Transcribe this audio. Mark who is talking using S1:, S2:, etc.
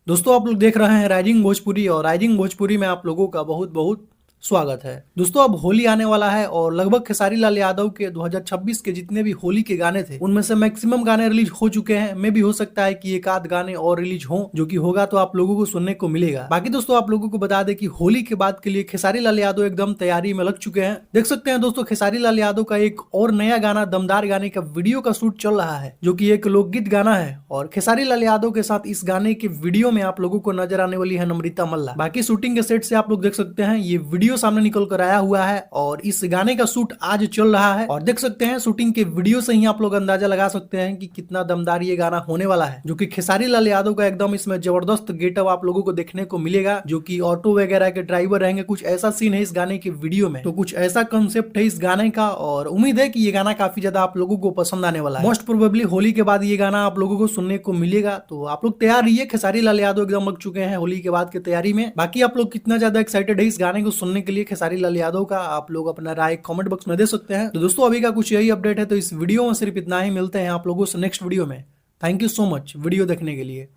S1: दोस्तों आप लोग देख रहे हैं राइजिंग भोजपुरी और राइजिंग भोजपुरी में आप लोगों का बहुत बहुत स्वागत है। दोस्तों अब होली आने वाला है और लगभग खेसारी लाल यादव के 2026 के जितने भी होली के गाने थे उनमें से मैक्सिमम गाने रिलीज हो चुके हैं। मे भी हो सकता है कि एक आध गाने और रिलीज हो, जो कि होगा तो आप लोगों को सुनने को मिलेगा। बाकी दोस्तों आप लोगों को बता दें कि होली के बाद के लिए खेसारी लाल यादव एकदम तैयारी में लग चुके हैं। देख सकते हैं दोस्तों खेसारी लाल यादव का एक और नया गाना दमदार गाने का वीडियो का शूट चल रहा है, जो कि एक लोकगीत गाना है। और खेसारी लाल यादव के साथ इस गाने के वीडियो में आप लोगों को नजर आने वाली है नम्रता मल्ला। बाकी शूटिंग के सेट से आप लोग देख सकते हैं ये वीडियो सामने निकल कर आया हुआ है और इस गाने का शूट आज चल रहा है। और देख सकते हैं शूटिंग के वीडियो से ही आप लोग अंदाजा लगा सकते हैं कि कितना दमदार ये गाना होने वाला है, जो कि खेसारी लाल यादव का एकदम इसमें जबरदस्त गेटअप आप लोगों को देखने को मिलेगा, जो कि ऑटो वगैरह के ड्राइवर रहेंगे। कुछ ऐसा सीन है इस गाने के वीडियो में, तो कुछ ऐसा कंसेप्ट है इस गाने का और उम्मीद है कि ये गाना काफी ज्यादा आप लोगों को पसंद आने वाला है। मोस्ट प्रोबेबली होली के बाद ये गाना आप लोगों को सुनने को मिलेगा, तो आप लोग तैयार रहिए। खेसारी लाल यादव एकदम लग चुके हैं होली के बाद की तैयारी में। बाकी आप लोग कितना ज्यादा एक्साइटेड है इस गाने को सुनने के लिए खेसारी लाल यादव का, आप लोग अपना राय कमेंट बॉक्स में दे सकते हैं। तो दोस्तों अभी का कुछ यही अपडेट है, तो इस वीडियो में सिर्फ इतना ही। मिलते हैं आप लोगों से नेक्स्ट वीडियो में। Thank you so much video देखने के लिए।